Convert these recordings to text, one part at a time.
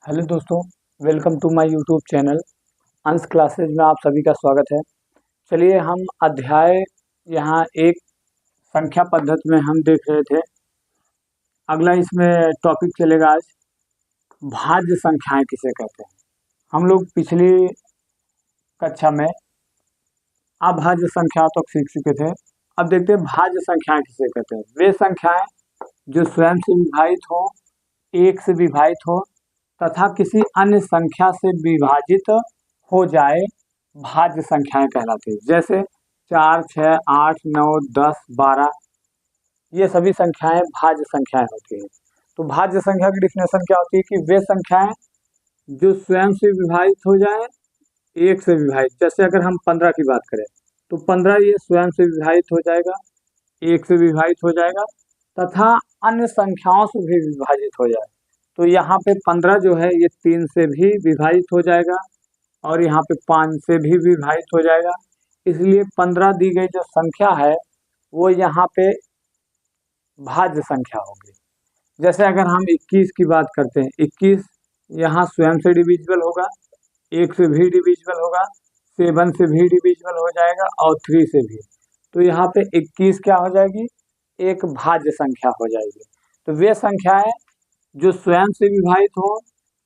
Hello दोस्तों, welcome to my YouTube channel Ansh classes में आप सभी का स्वागत है। चलिए हम अध्याय यहाँ एक संख्या पद्धति में हम देख रहे थे। अगला इसमें टॉपिक चलेगा आज भाज्य संख्याएं किसे कहते हैं। हम लोग पिछली कक्षा में अभाज्य संख्या तक सीख चुके थे। अब देखते हैं भाज्य संख्याएं किसे कहते हैं। वे संख्याएं जो स्वयं से विभाजित हो, एक से विभाजित हो तथा किसी अन्य संख्या से विभाजित हो जाए, भाज्य संख्याएं कहलाती है। जैसे 4, 6, 8, 9, 10, 12 ये सभी संख्याएं भाज्य संख्याएं होती है। तो भाज्य संख्या की डिफिनेशन क्या होती है कि वे संख्याएं जो स्वयं से विभाजित हो जाए, एक से विभाजित। जैसे अगर हम 15 की बात करें तो 15 ये स्वयं से विभाजित हो जाएगा, एक से विभाजित हो जाएगा तथा अन्य संख्याओं से भी विभाजित हो जाए। तो यहाँ पे 15 जो है ये 3 से भी विभाजित हो जाएगा और यहाँ पे 5 से भी विभाजित हो जाएगा। इसलिए 15 दी गई जो संख्या है वो यहाँ पे भाज्य संख्या होगी। जैसे अगर हम 21 की बात करते हैं, 21 यहाँ स्वयं से डिविजिबल होगा, 1 से भी डिविजिबल होगा, 7 से भी डिविजिबल हो जाएगा और 3 से भी। तो यहाँ पे 21 क्या हो जाएगी, एक भाज्य संख्या हो जाएगी। तो वे संख्याएं जो स्वयं से विभाजित हो,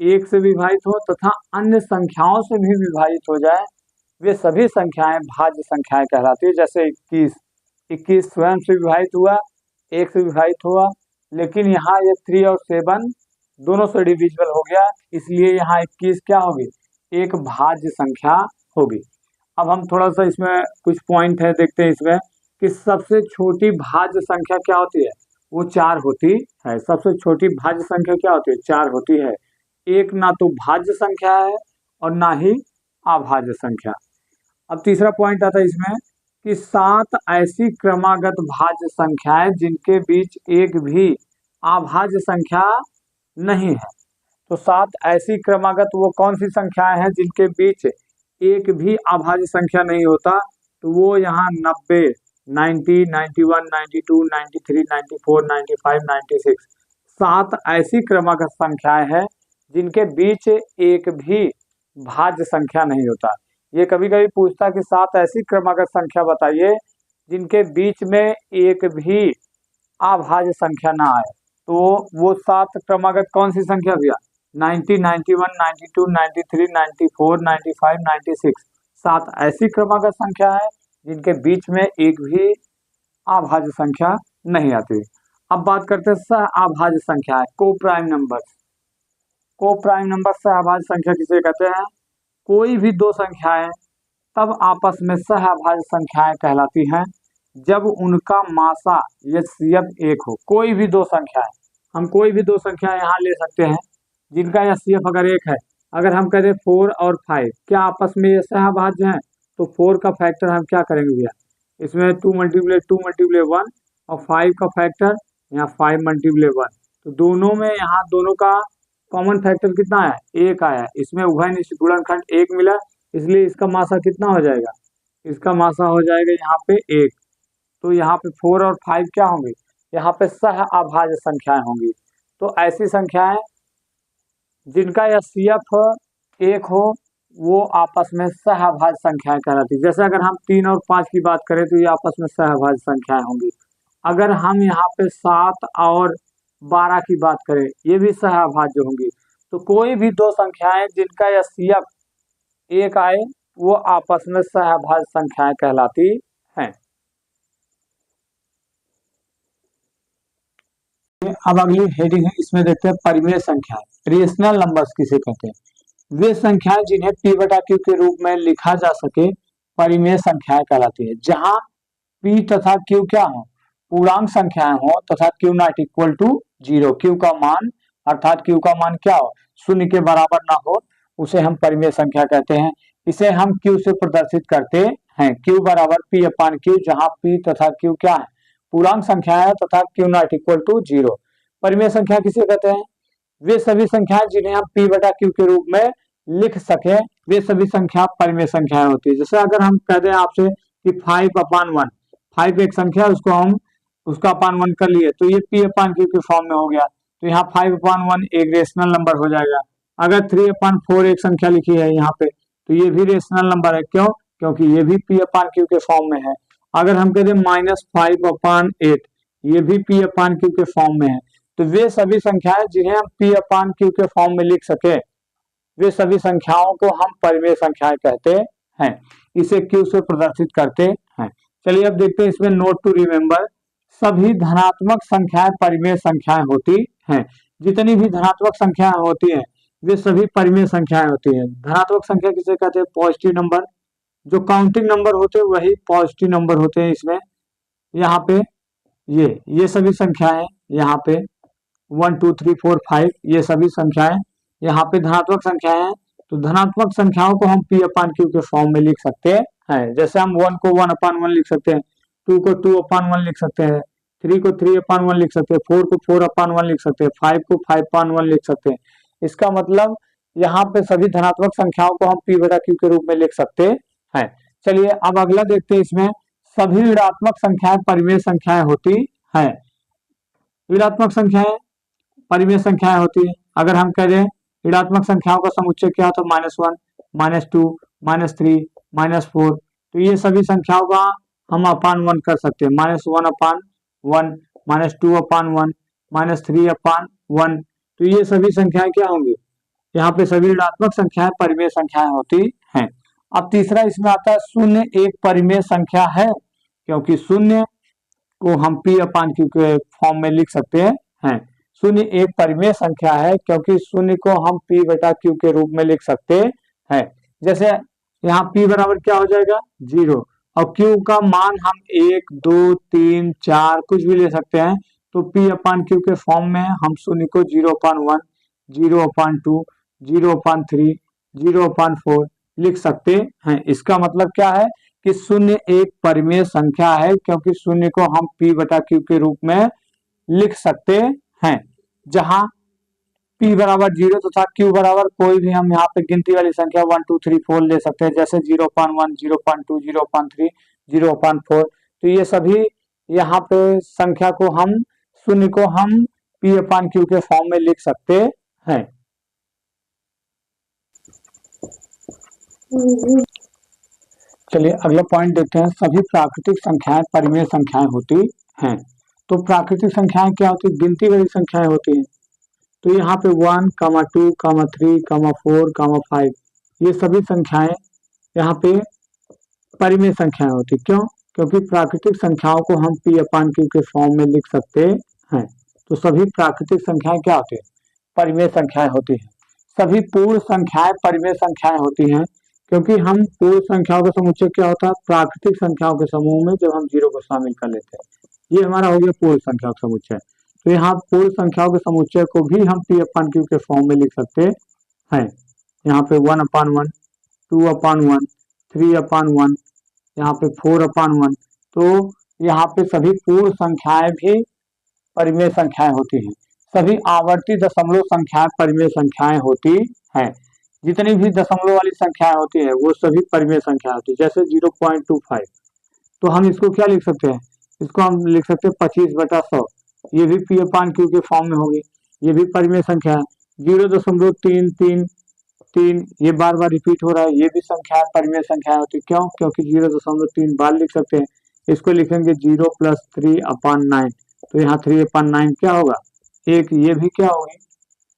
एक से विभाजित हो तथा अन्य संख्याओं से भी विभाजित हो जाए, वे सभी संख्याएं भाज्य संख्याएं कहलाती है। जैसे 21 स्वयं से विभाजित हुआ, एक से विभाजित हुआ, लेकिन यहाँ ये 3 और 7 दोनों से डिविजिबल हो गया, इसलिए यहाँ 21 क्या होगी, एक भाज्य संख्या होगी। अब हम थोड़ा सा इसमें कुछ पॉइंट है देखते हैं इसमें कि सबसे छोटी भाज्य संख्या क्या होती है, वो 4 होती है। सबसे छोटी भाज्य संख्या क्या होती है, 4 होती है। एक ना तो भाज्य संख्या है और ना ही अभाज्य संख्या। अब तीसरा पॉइंट आता है इसमें कि 7 ऐसी क्रमागत भाज्य संख्याएं जिनके बीच एक भी अभाज्य संख्या नहीं है। तो 7 ऐसी क्रमागत वो कौन सी संख्याएं हैं जिनके बीच एक भी अभाज्य संख्या नहीं होता, तो वो यहाँ 90, 90, 91, 92, 93, 94, 95, 96 7 ऐसी क्रमागत संख्याएं हैं जिनके बीच एक भी भाज्य संख्या नहीं होता। ये कभी कभी पूछता है कि 7 ऐसी क्रमागत संख्या बताइए जिनके बीच में एक भी अभाज्य संख्या ना आए। तो वो 7 क्रमागत कौन सी संख्या भैया, 90, 91, 92, 93, 94, 95, 96 7 ऐसी क्रमागत संख्या है जिनके बीच में एक भी अभाज्य संख्या नहीं आती। अब बात करते हैं सह अभाज्य संख्या है, को प्राइम नंबर। को प्राइम नंबर सह अभाज्य संख्या किसे कहते हैं, कोई भी दो संख्याएं तब आपस में सह अभाज्य संख्याएं कहलाती हैं जब उनका मासा एचसीएफ 1 हो। कोई भी दो संख्याएं, हम कोई भी दो संख्या यहाँ ले सकते हैं जिनका एचसीएफ अगर 1 है। अगर हम कहते 4 और 5 क्या आपस में ये सह अभाज्य हैं, तो 4 का फैक्टर हम क्या करेंगे भैया, इसमें 2 × 2 × 1 और 5 का फैक्टर यहाँ 5 × 1। तो दोनों में यहाँ दोनों का कॉमन फैक्टर कितना है, 1 आया। इसमें उभयनिष्ठ गुणनखंड 1 मिला, इसलिए इसका मासा कितना हो जाएगा, इसका मासा हो जाएगा यहाँ पे 1। तो यहाँ पे 4 और 5 क्या होंगे, यहाँ पे सह अभाज्य संख्याएं होंगी। तो ऐसी संख्याएं जिनका एचसीएफ 1 हो वो आपस में सह अभाज्य संख्याएं कहलाती है। जैसे अगर हम 3 और 5 की बात करें तो ये आपस में सह अभाज्य संख्याएं होंगी। अगर हम यहाँ पे 7 और 12 की बात करें, ये भी सह अभाज्य होंगी। तो कोई भी दो संख्याएं जिनका एचसीएफ 1 आए वो आपस में सह अभाज्य संख्याएं कहलाती हैं। अब अगली हेडिंग है, इसमें देखते हैं परिमेय संख्याएं। रेशनल नंबर्स किसे कहते हैं, वे संख्याएं जिन्हें p/q के रूप में लिखा जा सके परिमेय संख्याएं कहलाती है। जहां p तथा q क्या हो, पूर्णांक संख्याएं हो तथा q not equal to 0, q का मान अर्थात q का मान क्या हो, 0 के बराबर ना हो, उसे हम परिमेय संख्या कहते हैं। इसे हम q से प्रदर्शित करते हैं, q बराबर p/q, जहां p तथा q क्या है, पूर्णांक संख्या है तथा q नॉट इक्वल टू 0। परिमेय संख्या किसे कहते हैं, वे सभी संख्याएं जिन्हें हम p/q के रूप में लिख सके, वे सभी संख्या परिमेय संख्याएं होती है। जैसे अगर हम कह दें आपसे कि 5/1, 5 एक संख्या, उसको हम उसका अपान 1 कर लिए, तो ये p/q के फॉर्म में हो गया। तो यहाँ 5/1 एक रेशनल नंबर हो जाएगा। अगर 3/4 एक संख्या लिखी है यहाँ पे तो ये भी रेशनल नंबर है। क्यों? क्योंकि ये भी P/Q के फॉर्म में है। अगर हम कहते हैं -5/8 ये भी P/Q के फॉर्म में है। तो वे सभी संख्याएं जिन्हें हम P/Q के फॉर्म में लिख सके वे सभी संख्याओं को हम परिमेय संख्याएं कहते हैं। इसे Q से प्रदर्शित करते हैं। चलिए अब देखते हैं इसमें नोट टू रिमेम्बर। सभी धनात्मक संख्याएं परिमेय संख्याएं होती हैं। जितनी भी धनात्मक संख्याएं होती हैं वे सभी परिमेय संख्याएं होती हैं। धनात्मक संख्या किसे कहते हैं? Positive number. जो काउंटिंग नंबर होते हैं वही पॉजिटिव नंबर होते हैं। इसमें यहाँ पे ये सभी संख्याएं यहाँ पे 1 2 3 4 5 ये सभी संख्याएं यहाँ पे धनात्मक संख्याएं हैं। तो धनात्मक संख्याओं को हम P/Q के फॉर्म में लिख सकते हैं। जैसे हम 1 को 1/1 लिख सकते हैं, 2 को 2/1 लिख सकते हैं, 3 को 3/1 लिख सकते हैं, 4 को 4/1 लिख सकते हैं, 5 को 5/1 लिख सकते हैं। इसका मतलब यहाँ पे सभी धनात्मक संख्याओं को हम P/Q के रूप में लिख सकते हैं। चलिए अब अगला देखते हैं। इसमें सभी ऋणात्मक संख्याएं परिमेय संख्याएं होती हैं। ऋणात्मक संख्याएं परिमेय संख्याएं होती है। अगर हम करें ऋणात्मक संख्याओं का समुच्चय क्या होता है? -1 -2 -3 -4। तो ये सभी संख्याओं का हम /1 कर सकते हैं। -1/1 -2/1 -3/1। तो ये सभी संख्याएं क्या होंगी? यहाँ पे सभी ऋणात्मक संख्याएं परिमेय संख्याएं होती हैं। अब तीसरा इसमें आता है शून्य एक परिमेय संख्या है, क्योंकि शून्य को हम P/Q के फॉर्म में लिख सकते हैं। शून्य एक परिमेय संख्या है क्योंकि शून्य को हम P/Q के रूप में लिख सकते हैं। जैसे यहाँ P बराबर क्या हो जाएगा? 0 और Q का मान हम 1 2 3 4 कुछ भी ले सकते हैं। तो P/Q के फॉर्म में हम शून्य को 0/1 0/2 0/3 0/4 लिख सकते हैं। इसका मतलब क्या है कि शून्य एक परिमेय संख्या है क्योंकि शून्य को हम P/Q के रूप में लिख सकते हैं। जहां P बराबर 0 तथा Q बराबर कोई भी हम यहाँ पे गिनती वाली संख्या 1 2 3 4 ले सकते हैं। जैसे 0/1 0/2 0/3 0/4। तो ये सभी यहाँ पे संख्या को हम शून्य को हम P/Q के फॉर्म में लिख सकते हैं। चलिए अगला पॉइंट देखते हैं। सभी प्राकृतिक संख्याएं परिमेय संख्याएं होती हैं। तो प्राकृतिक संख्याएं क्या होती है? गिनती वाली संख्याएं होती हैं। तो यहाँ पे 1, 2, 3, 4, 5 ये सभी संख्याएं यहाँ पे परिमेय संख्याएं होती। क्यों? क्योंकि प्राकृतिक संख्याओं को हम P/Q के फॉर्म में लिख सकते हैं। तो सभी प्राकृतिक संख्याएं क्या होती है? परिमेय संख्याएं होती हैं। सभी पूर्ण संख्याएं परिमेय संख्याएं होती हैं क्योंकि हम पूर्ण संख्याओं का समुच्चय क्या होता है? प्राकृतिक संख्याओं के समूह में जब हम 0 को शामिल कर लेते हैं। ये हमारा हो गया पूर्ण संख्या का समुच्चय। तो यहाँ पूर्ण संख्याओं के समुच्चय को भी हम P/Q के फॉर्म में लिख सकते हैं। यहाँ पे 1/1 2/1 3/1 यहाँ पे 4/1। तो यहाँ पे सभी पूर्ण संख्याएं भी परिमेय संख्याएं होती हैं। सभी आवर्ती दशमलव संख्याएं परिमेय संख्याएं होती हैं। जितनी भी दशमलव वाली संख्याएं होती है वो सभी परिमेय संख्या होती है। जैसे 0.25 तो हम इसको क्या लिख सकते हैं? इसको हम लिख सकते हैं 25/100। ये भी P/Q के फॉर्म में होगी। ये भी परिमेय संख्या है। 0.333 ये बार बार रिपीट हो रहा है। ये भी संख्या परिमेय संख्या होती है। क्यों? क्योंकि 0.3 बार लिख सकते हैं। इसको लिखेंगे 0 + 3/9। तो यहाँ 3/9 क्या होगा? 1। ये भी क्या होगी?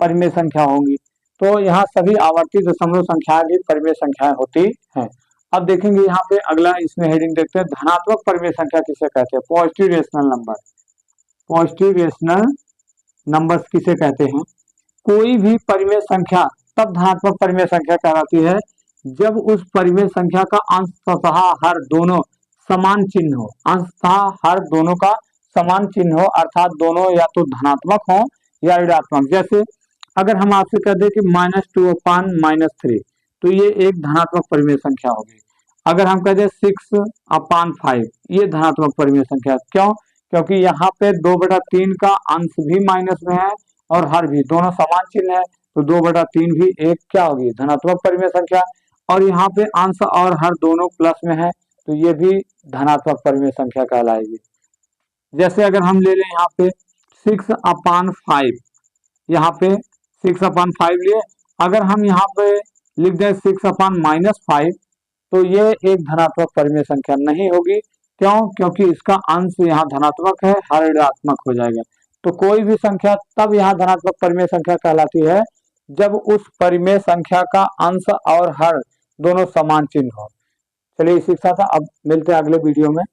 परिमेय संख्या होगी। तो यहाँ सभी आवर्ती दशमलव संख्याएं भी परिमेय संख्याएं होती हैं। अब देखेंगे यहाँ पे अगला इसमें हेडिंग देखते हैं। धनात्मक परिमेय संख्या किसे कहते हैं? Positive rational number. Positive rational numbers किसे कहते हैं? कोई भी परिमेय संख्या तब धनात्मक परिमेय संख्या कहलाती है जब उस परिमेय संख्या का अंशतः हर दोनों समान चिन्ह हो। अंशतः हर दोनों का समान चिन्ह हो अर्थात दोनों या तो धनात्मक हो या ऋणात्मक। जैसे अगर हम आपसे कह दें कि -2/-3 तो ये एक धनात्मक परिमेय संख्या होगी। अगर हम कह दें 6/5 ये धनात्मक परिमेय संख्या। क्यों? क्योंकि यहाँ पे 2/3 का अंश भी माइनस में है और हर भी दोनों समान चिन्ह है। तो 2/3 भी एक क्या होगी? धनात्मक परिमेय संख्या। और यहाँ पे अंश और हर दोनों प्लस में है तो ये भी धनात्मक परिमेय संख्या कहलाएगी। जैसे अगर हम ले लें यहाँ पे 6/5 यहाँ पे 6/5 लिए अगर हम यहाँ पे लिख दें 6/-5 तो ये एक धनात्मक परिमेय संख्या नहीं होगी। क्यों? क्योंकि इसका अंश यहाँ धनात्मक है, हर ऋणात्मक हो जाएगा। तो कोई भी संख्या तब यहाँ धनात्मक परिमेय संख्या कहलाती है जब उस परिमेय संख्या का अंश और हर दोनों समान चिन्ह हो। चलिए इसी के साथ अब मिलते हैं अगले वीडियो में।